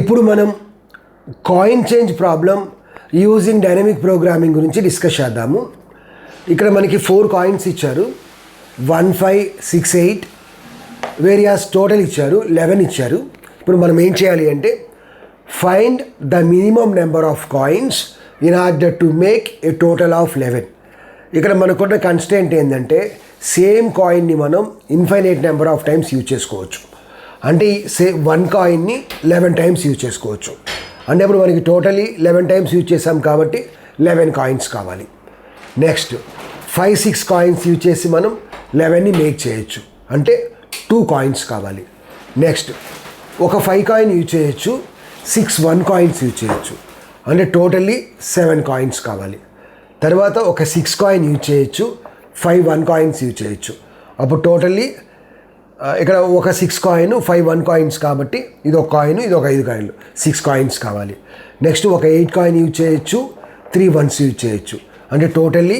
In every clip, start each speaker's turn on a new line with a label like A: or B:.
A: ఇప్పుడు మనం coin change problem using dynamic programming గురించి డిస్కస్ చేద్దాము. ఇక్కడ మనకి 4 కాయిన్స్ ఇచ్చారు, 1, 5, 6, 8 వేరియాస్ టోటల్ ఇచ్చారు, 11 ఇచ్చారు. ఇప్పుడు మనం ఏం చేయాలి అంటే find the minimum number of coins in order to make a total of 11. ఇక్కడ మనకున్న కన్స్టెంట్ ఏంటంటే సేమ్ కాయిన్ని మనం infinite number of times use చేసుకోవచ్చు. అంటే వన్ కాయిన్ని 11 టైమ్స్ యూజ్ చేసుకోవచ్చు. అంటే ఇప్పుడు మనకి టోటలీ 11 టైమ్స్ యూజ్ చేసాం కాబట్టి 11 కాయిన్స్ కావాలి. నెక్స్ట్ 5, 6 కాయిన్స్ యూజ్ చేసి మనం 11ని మేక్ చేయొచ్చు, అంటే 2 కాయిన్స్ కావాలి. నెక్స్ట్ ఒక 5 కాయిన్ యూజ్ చేయొచ్చు, 6 1 కాయిన్స్ యూజ్ చేయొచ్చు, అంటే టోటల్లీ 7 కాయిన్స్ కావాలి. తర్వాత ఒక 6 కాయిన్ యూజ్ చేయొచ్చు, 5 1 కాయిన్స్ యూజ్ చేయొచ్చు, అప్పుడు టోటల్లీ ఇక్కడ ఒక 6 కాయిన్ 5 1 కాయిన్స్ కాబట్టి ఇది ఒక కాయిన్, ఇది ఒక 5 కాయిన్లు, 6 కాయిన్స్ కావాలి. నెక్స్ట్ ఒక 8 కాయిన్ యూజ్ చేయొచ్చు, 3 1s యూజ్ చేయొచ్చు, అంటే టోటల్లీ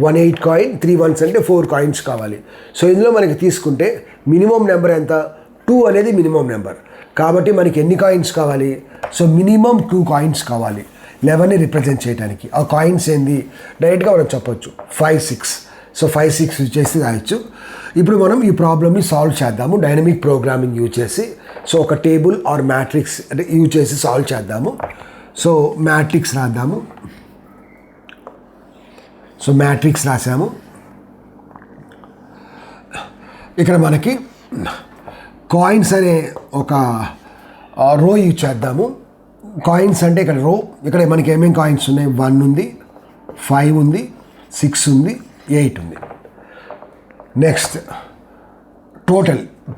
A: 1 8 కాయిన్, 3 1s అంటే 4 కాయిన్స్ కావాలి. సో ఇందులో మనకి తీసుకుంటే మినిమం నెంబర్ ఎంత? 2 అనేది మినిమం నెంబర్. కాబట్టి మనకి ఎన్ని కాయిన్స్ కావాలి? సో మినిమం 2 కాయిన్స్ కావాలి 11ని రిప్రజెంట్ చేయడానికి. ఆ కాయిన్స్ ఏంది? డైరెక్ట్గా మనం చెప్పొచ్చు 5 6. సో 5 6 యూజ్ చేసి రాయొచ్చు. ఇప్పుడు మనం ఈ ప్రాబ్లమ్ని సాల్వ్ చేద్దాము డైనమిక్ ప్రోగ్రామింగ్ యూజ్ చేసి. సో ఒక టేబుల్ ఆర్ మ్యాట్రిక్స్ అంటే యూజ్ చేసి సాల్వ్ చేద్దాము. సో మ్యాట్రిక్స్ రాద్దాము. సో మ్యాట్రిక్స్ రాసాము. ఇక్కడ మనకి కాయిన్స్ అనే ఒక రో యూజ్ చేద్దాము. కాయిన్స్ అంటే ఇక్కడ రో, ఇక్కడ మనకి ఏమేమి కాయిన్స్ ఉన్నాయి? 1 ఉంది, 5 ఉంది, 6 ఉంది, 8 ఉంది. నెక్స్ట్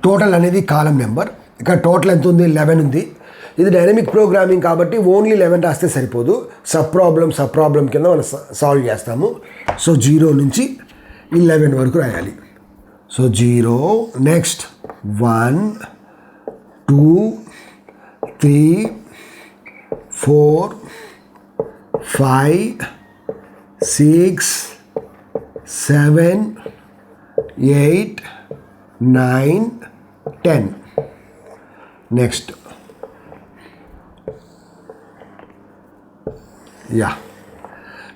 A: టోటల్ అనేది కాలం నెంబర్. ఇక్కడ టోటల్ ఎంత ఉంది? 11 ఉంది. ఇది డైనమిక్ ప్రోగ్రామింగ్ కాబట్టి ఓన్లీ 11 రాస్తే సరిపోదు, సబ్ ప్రాబ్లం కింద మనం సాల్వ్ చేస్తాము. సో 0 నుంచి 11 వరకు రాయాలి. So 0, next 1 2 3 4 5 6 7 8 9 10. నెక్స్ట్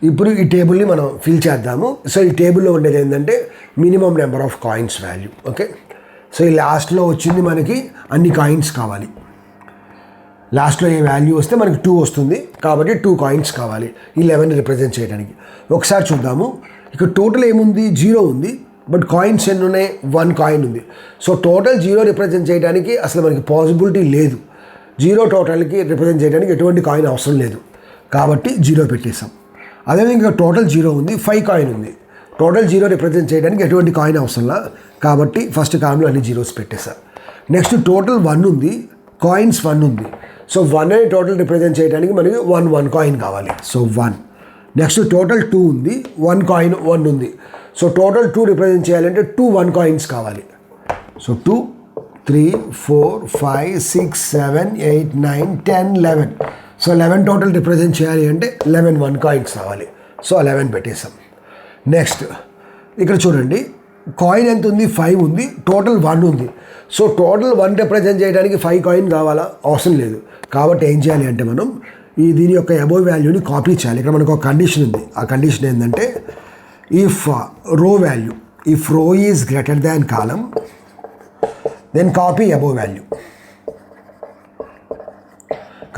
A: ఇప్పుడు ఈ టేబుల్ని మనం ఫిల్ చేద్దాము. సో ఈ టేబుల్లో ఉండేది ఏంటంటే minimum number of coins value. Okay, so ఈ లాస్ట్లో వచ్చింది మనకి అన్ని కాయిన్స్ కావాలి. లాస్ట్లో ఏ వాల్యూ వస్తే మనకి 2 వస్తుంది కాబట్టి 2 కాయిన్స్ కావాలి 11ని రిప్రజెంట్ చేయడానికి. ఒకసారి చూద్దాము. ఇక్కడ టోటల్ ఏముంది? 0 ఉంది, బట్ కాయిన్స్ ఎన్ని ఉన్నాయి? 1 కాయిన్ ఉంది. సో టోటల్ 0 రిప్రజెంట్ చేయడానికి అసలు మనకి పాసిబిలిటీ లేదు. 0 టోటల్కి రిప్రజెంట్ చేయడానికి ఎటువంటి కాయిన్ అవసరం లేదు కాబట్టి 0 పెట్టేసాం. అదేవిధంగా టోటల్ 0 ఉంది, 5 కాయిన్ ఉంది. టోటల్ 0 రిప్రజెంట్ చేయడానికి ఎటువంటి కాయిన్ అవసరంలా కాబట్టి ఫస్ట్ కాలంలో అన్ని జీరోస్ పెట్టేసాం. నెక్స్ట్ టోటల్ 1 ఉంది, కాయిన్స్ 1 ఉంది. సో 1 అనే టోటల్ రిప్రజెంట్ చేయడానికి మనకి 1 కాయిన్ కావాలి. సో 1. నెక్స్ట్ టోటల్ 2 ఉంది, 1 కాయిన్ 1 ఉంది. సో టోటల్ 2 రిప్రజెంట్ చేయాలంటే 2 1 కాయిన్స్ కావాలి. సో 2 3 4 5 6 7 8 9 10 11. సో 11 టోటల్ రిప్రజెంట్ చేయాలి అంటే 11 1 కాయిన్స్ కావాలి. సో 11 పెట్టేసాం. నెక్స్ట్ ఇక్కడ చూడండి, కాయిన్ ఎంత ఉంది? 5 ఉంది, టోటల్ 1 ఉంది. సో టోటల్ 1 రిప్రజెంట్ చేయడానికి 5 కాయిన్ కావాలా? అవసరం లేదు. కాబట్టి ఏం చేయాలి అంటే మనం దీని యొక్క అబోవ్ వాల్యూని కాపీ చేయాలి. ఇక్కడ మనకు ఒక కండిషన్ ఉంది. ఆ కండిషన్ ఏంటంటే if row is greater than column then copy above value.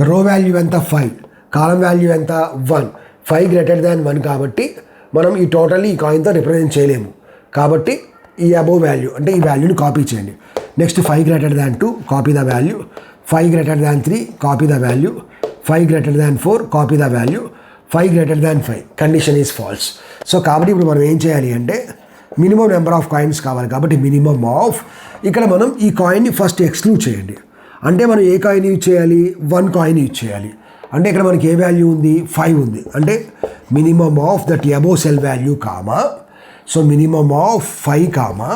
A: Row value ఎంత? 5, కాలం వాల్యూ ఎంత? 1. 5 గ్రేటర్ దాన్ 1 కాబట్టి మనం ఈ టోటల్లీ ఈ కాయిన్తో రిప్రజెంట్ చేయలేము కాబట్టి ఈ అబోవ్ వాల్యూ అంటే ఈ వాల్యూని కాపీ చేయండి. Next 5 greater than 2, copy the value. 5 greater than 3, copy the value. 5 greater than 4, copy the value. 5 greater than 5, condition is false. So కాబట్టి ఇప్పుడు మనం ఏం చేయాలి అంటే మినిమం నెంబర్ ఆఫ్ కాయిన్స్ కావాలి కాబట్టి మినిమం ఆఫ్, ఇక్కడ మనం ఈ కాయిన్ని ఫస్ట్ ఎక్స్క్లూడ్ చేయండి. అంటే మనం ఏ కాయిన్ యూజ్ చేయాలి? 1 కాయిన్ యూజ్ చేయాలి. అంటే ఇక్కడ మనకి ఏ వాల్యూ ఉంది? 5 ఉంది. అంటే minimum of that above cell value comma, so minimum of 5 comma.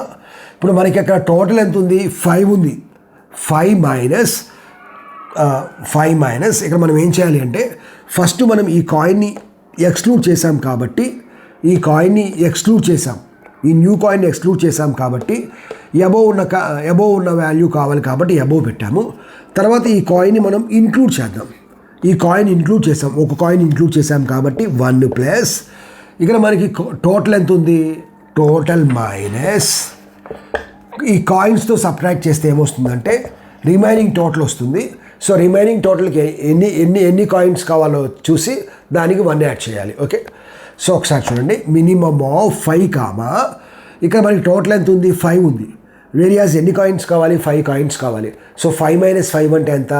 A: ఇప్పుడు మనకి అక్కడ టోటల్ ఎంత ఉంది? 5 ఉంది. 5 మైనస్ ఇక్కడ మనం ఏం చేయాలి అంటే ఫస్ట్ మనం ఈ కాయిన్ని ఎక్స్క్లూడ్ చేసాం కాబట్టి ఈ న్యూ కాయిన్ని ఎక్స్క్లూడ్ చేసాం కాబట్టి అబోవ్ ఉన్న వాల్యూ కావాలి కాబట్టి అబోవ్ పెట్టాము. తర్వాత ఈ కాయిన్ని మనం ఇంక్లూడ్ చేద్దాం. ఈ కాయిన్ ఇంక్లూడ్ చేసాం, ఒక కాయిన్ ఇంక్లూడ్ చేసాం కాబట్టి 1 ప్లస్ ఇక్కడ మనకి టోటల్ ఎంత ఉంది, టోటల్ మైనస్ ఈ కాయిన్స్తో సబ్ట్రాక్ట్ చేస్తే ఏమొస్తుందంటే రిమైనింగ్ టోటల్ వస్తుంది. సో రిమైనింగ్ టోటల్కి ఎన్ని కాయిన్స్ కావాలో చూసి దానికి 1 యాడ్ చేయాలి. ఓకే, సో ఒకసారి చూడండి. మినిమమ్ ఆఫ్ 5 కామా ఇక్కడ మనకి టోటల్ ఎంత ఉంది, 5 ఉంది. వేరియాస్ ఎన్ని కాయిన్స్ కావాలి, 5 కాయిన్స్ కావాలి. సో 5 - 5 అంటే ఎంత,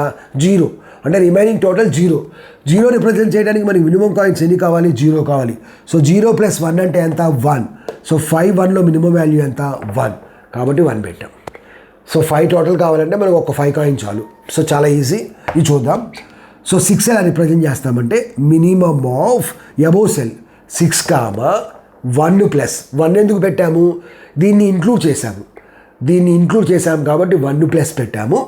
A: 0. అంటే రిమైనింగ్ టోటల్ 0. 0 రిప్రజెంట్ చేయడానికి మనకి మినిమం కాయిన్స్ ఎన్ని కావాలి, 0 కావాలి. సో 0 + 1 అంటే ఎంత, 1. సో 5 1లో మినిమం వాల్యూ ఎంత, 1. కాబట్టి 1 పెట్టాం. సో 5 టోటల్ కావాలంటే మనకు ఒక 5 కాయిన్ చాలు. సో చాలా ఈజీ. ఇది చూద్దాం. సో 6 ఎలా రిప్రజెంట్ చేస్తామంటే minimum of above cell 6 comma 1 plus 1 ఎందుకు పెట్టాము, దీన్ని ఇంక్లూడ్ చేసాము కాబట్టి 1 ప్లస్ పెట్టాము.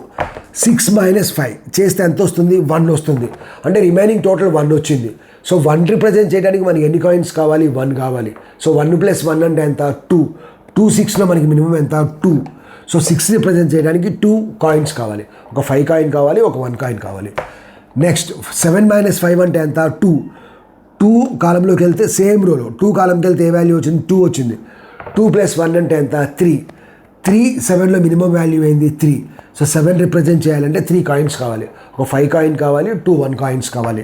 A: 6 - 5 చేస్తే ఎంత వస్తుంది, 1 వస్తుంది. అంటే రిమైనింగ్ టోటల్ 1 వచ్చింది. సో 1 రిప్రజెంట్ చేయడానికి మనకి ఎన్ని కాయిన్స్ కావాలి, 1 కావాలి. సో 1 + 1 అంటే ఎంత, 2. 2 6లో మనకి మినిమం ఎంత, 2. సో 6 రిప్రజెంట్ చేయడానికి 2 కాయిన్స్ కావాలి. ఒక 5 కాయిన్ కావాలి, ఒక 1 కాయిన్ కావాలి. నెక్స్ట్ 7 - 5 అంటే ఎంత, 2. 2 కాలంలోకి వెళ్తే సేమ్ రోలో 2 కాలంకి వెళ్తే ఏ వాల్యూ వచ్చింది, 2 వచ్చింది. 2 + 1 అంటే ఎంత, 3. 3 7లో మినిమం వాల్యూ అయింది 3. సో 7 రిప్రజెంట్ చేయాలంటే 3 కాయిన్స్ కావాలి. ఒక 5 కాయిన్ కావాలి, 2 1 కాయిన్స్ కావాలి.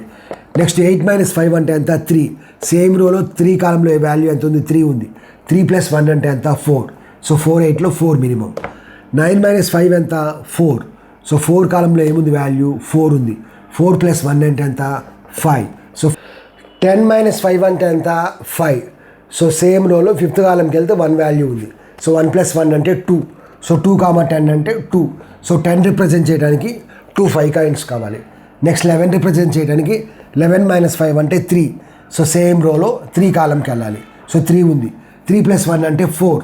A: నెక్స్ట్ 8 - 5 అంటే ఎంత, 3. సేమ్ రోలో 3 కాలంలో ఏ వాల్యూ ఎంత ఉంది, 3 ఉంది. 3 + 1 అంటే ఎంత, 4. So 4 8లో 4 minimum. 9 - 5 ఎంత, 4. సో 4 కాలంలో ఏముంది వాల్యూ, 4 ఉంది. 4 + 1 అంటే ఎంత, 5. సో 10 - 5 అంటే ఎంత, 5. సో సేమ్ రోలో 5th కాలంకి వెళ్తే 1 వాల్యూ ఉంది. సో 1 + 1 అంటే 2. సో 2, 10 అంటే 2. సో 10 రిప్రజెంట్ చేయడానికి 2 5 కాయిన్స్ కావాలి. నెక్స్ట్ 11 రిప్రజెంట్ చేయడానికి 11 - 5 అంటే 3. సో సేమ్ రోలో 3 కాలంకి వెళ్ళాలి. సో 3 ఉంది. 3 + 1 అంటే 4.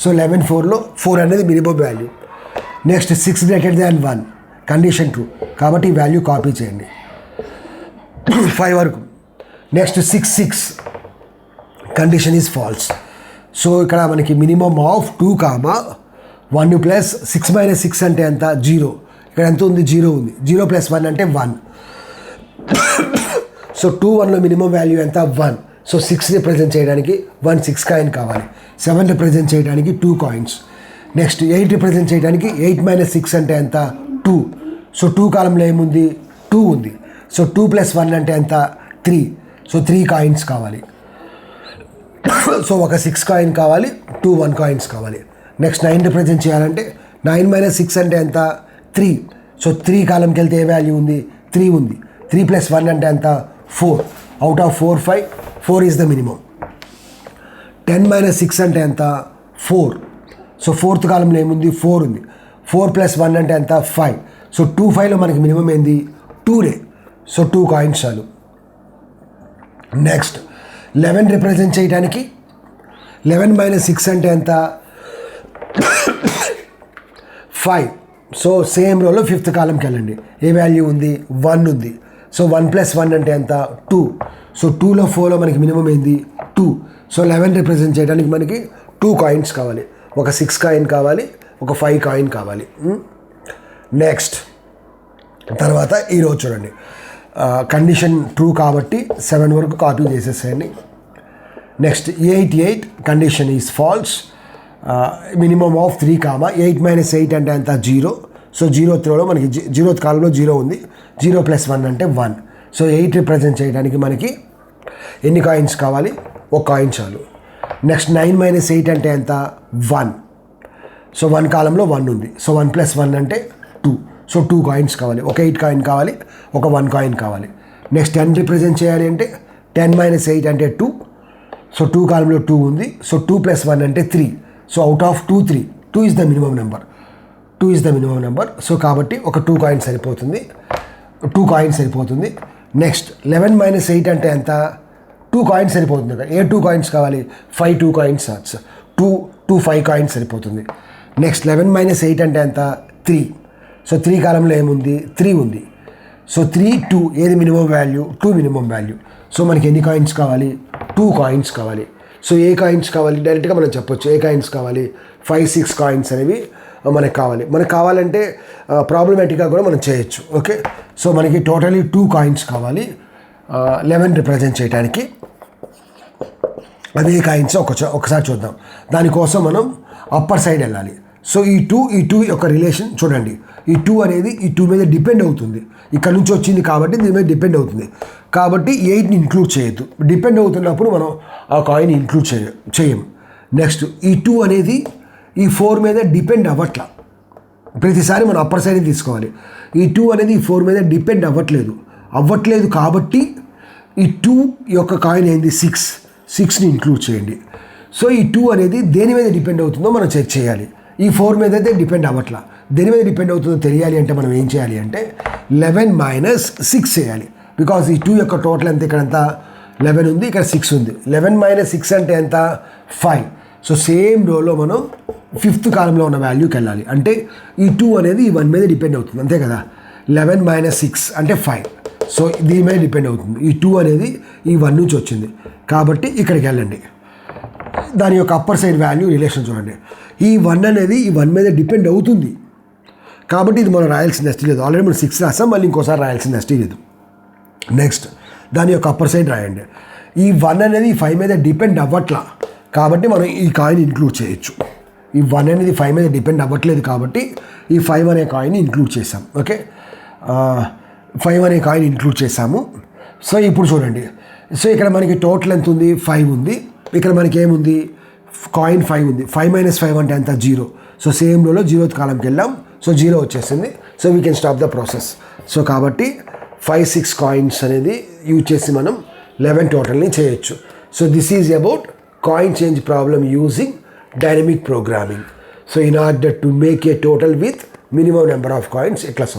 A: సో 11 4లో 4 అనేది minimum value. Next 6 > 1 condition true కాబట్టి ఈ వాల్యూ కాపీ చేయండి 5 వరకు. Next 6 6 condition is false. So ఇక్కడ మనకి మినిమమ్ ఆఫ్ 2 కామా 1 ప్లస్ 6 - 6 అంటే ఎంత, 0. ఇక్కడ ఎంత ఉంది, 0 ఉంది. 0 + 1 అంటే 1. సో 2 1లో మినిమం వాల్యూ ఎంత, 1. సో 6 రిప్రజెంట్ చేయడానికి 1 6 కాయిన్ కావాలి. 7 రిప్రజెంట్ చేయడానికి 2 కాయిన్స్. నెక్స్ట్ 8 రిప్రజెంట్ చేయడానికి 8 - 6 అంటే ఎంత, 2. సో 2 కాలంలో ఏముంది, 2 ఉంది. సో 2 + 1 అంటే ఎంత, 3. సో 3 కాయిన్స్ కావాలి. సో ఒక 6 కాయిన్ కావాలి, 2 1 కాయిన్స్ కావాలి. నెక్స్ట్ 9 రిప్రజెంట్ చేయాలంటే 9 - 6 అంటే ఎంత, 3. సో 3 కాలంకి వెళ్తే ఏ వాల్యూ ఉంది, 3 ఉంది. 3 + 1 అంటే ఎంత, 4. Out of 4 5 4 is the minimum. 10 - 6 అంటే ఎంత, 4. సో 4th కాలంలో ఏముంది, 4 ఉంది. 4 + 1 అంటే ఎంత, 5. సో 2 5లో మనకి మినిమం ఏంది, 2 సో 2 కాయిన్స్ చాలు. నెక్స్ట్ 11 రిప్రజెంట్ చేయడానికి 11 - 6 అంటే ఎంత, 5. సో సేమ్ రోలో 5th కాలంకి వెళ్ళండి. ఏ వాల్యూ ఉంది, 1 ఉంది. సో 1 + 1 అంటే ఎంత, 2. సో 2లో 4లో మనకి మినిమం ఏంది, 2. సో 11 రిప్రజెంట్ చేయడానికి మనకి 2 కాయిన్స్ కావాలి. ఒక 6 కాయిన్ కావాలి, ఒక 5 కాయిన్ కావాలి. నెక్స్ట్ తర్వాత ఈరోజు చూడండి. కండిషన్ ట్రూ కాబట్టి 7 వరకు కాపీ చేసేసేయండి. Next 8 8 condition is false. Minimum of 3 comma 8 - 8 అంటే ఎంత, 0. సో 0th రోలో మనకి 0th కాలంలో 0 ఉంది. 0 + 1 అంటే 1. సో 8 రిప్రజెంట్ చేయడానికి మనకి ఎన్ని కాయిన్స్ కావాలి, ఒక కాయిన్ చాలు. నెక్స్ట్ 9 - 8 అంటే ఎంత, 1. సో 1 కాలంలో 1 ఉంది. సో 1 + 1 అంటే 2. సో 2 కాయిన్స్ కావాలి. ఒక 8 కాయిన్ కావాలి, ఒక 1 కాయిన్ కావాలి. నెక్స్ట్ 10 రిప్రజెంట్ చేయాలి అంటే 10 - 8 అంటే 2. సో 2 కాలంలో 2 ఉంది. సో 2 + 1 అంటే 3. So out of 2 3 2 is the minimum number. 2 is the minimum number. So కాబట్టి ఒక 2 కాయిన్స్ సరిపోతుంది. 2 కాయిన్స్ సరిపోతుంది. నెక్స్ట్ 11 - 8 అంటే ఎంత, 2 కాయిన్స్ సరిపోతుంది. ఏ 2 కాయిన్స్ కావాలి, 5 2 కాయిన్స్. 2 5 కాయిన్స్ సరిపోతుంది. నెక్స్ట్ 11 - 8 అంటే ఎంత, 3. సో 3 కాలంలో ఏముంది, 3 ఉంది. సో 3 2 ఏది minimum value, 2 minimum value. So మనకి ఎన్ని కాయిన్స్ కావాలి, 2 కాయిన్స్ కావాలి. సో ఏ కాయిన్స్ కావాలి డైరెక్ట్గా మనం చెప్పొచ్చు, ఏ కాయిన్స్ కావాలి, 5-6 కాయిన్స్ అనేవి మనకు కావాలంటే ప్రాబ్లమేటిక్గా కూడా మనం చేయొచ్చు. ఓకే, సో మనకి టోటలీ 2 కాయిన్స్ కావాలి 11 రిప్రజెంట్ చేయడానికి. అదే కాయిన్స్ ఒకసారి చూద్దాం. దానికోసం మనం అప్పర్ సైడ్ వెళ్ళాలి. సో ఈ టూ యొక్క రిలేషన్ చూడండి. ఈ 2 అనేది ఈ 2 మీద డిపెండ్ అవుతుంది, ఇక్కడ నుంచి వచ్చింది కాబట్టి దీని మీద డిపెండ్ అవుతుంది. కాబట్టి 8ని ఇంక్లూడ్ చేయొద్దు. డిపెండ్ అవుతున్నప్పుడు మనం ఆ కాయిన్ ఇంక్లూడ్ చేయము. నెక్స్ట్ ఈ 2 అనేది ఈ 4 మీద డిపెండ్ అవ్వట్లా. ప్రతిసారి మనం అప్పర్ సైడ్ తీసుకోవాలి. ఈ 2 అనేది ఈ 4 మీద డిపెండ్ అవ్వట్లేదు కాబట్టి ఈ 2 యొక్క కాయిన్ ఏంది 6ని ఇంక్లూడ్ చేయండి. సో ఈ 2 అనేది దేని మీద డిపెండ్ అవుతుందో మనం చెక్ చేయాలి. ఈ 4 మీద అయితే డిపెండ్ అవ్వట్లా. దేని మీద డిపెండ్ అవుతుందో తెలియాలి అంటే మనం ఏం చేయాలి అంటే 11 - 6 చేయాలి. బికాజ్ ఈ 2 యొక్క టోటల్ ఎంత, ఇక్కడ ఎంత 11 ఉంది, ఇక్కడ 6 ఉంది. 11 - 6 అంటే ఎంత 5. సో సేమ్ రోలో మనం 5th కాలంలో ఉన్న వాల్యూకి వెళ్ళాలి. అంటే ఈ 2 అనేది ఈ 1 మీద డిపెండ్ అవుతుంది, అంతే కదా. 11 - 6 అంటే 5. సో దీని మీద డిపెండ్ అవుతుంది. ఈ 2 అనేది ఈ 1 నుంచి వచ్చింది కాబట్టి ఇక్కడికి వెళ్ళండి. దాని యొక్క అప్పర్ సైడ్ వాల్యూ రిలేషన్ చూడండి. ఈ 1 అనేది ఈ 1 మీద డిపెండ్ అవుతుంది కాబట్టి ఇది మనం రాయాల్సిన నెక్స్ట్ లేదు. ఆల్రెడీ మనం 6 రాసాం, మళ్ళీ ఇంకోసారి రాయాల్సిన నెక్స్ట్ లేదు. నెక్స్ట్ దాని యొక్క అప్పర్ సైడ్ రాయండి. ఈ 1 అనేది ఈ 5 మీద డిపెండ్ అవ్వట్లా కాబట్టి మనం ఈ కాయిన్ ఇంక్లూడ్ చేయొచ్చు. ఈ 1 అనేది 5 మీద డిపెండ్ అవ్వట్లేదు కాబట్టి ఈ 5 అనే కాయిన్ ఇంక్లూడ్ చేసాం. ఓకే, 5 అనే కాయిన్ ఇంక్లూడ్ చేసాము. సో ఇప్పుడు చూడండి. సో ఇక్కడ మనకి టోటల్ ఎంత ఉంది 5 ఉంది. ఇక్కడ మనకి ఏముంది కాయిన్ 5 ఉంది. 5 - 5 అంటే ఎంత 0. సో సేమ్ రోలో 0th కాలంకి వెళ్ళాం. సో 0 వచ్చేసింది. So we can stop the process. So కాబట్టి 5-6 కాయిన్స్ అనేది యూజ్ చేసి మనం 11 టోటల్ని చేయొచ్చు. So this is about coin change problem using dynamic programming. So in order to make a total with minimum number of coins ఇట్లా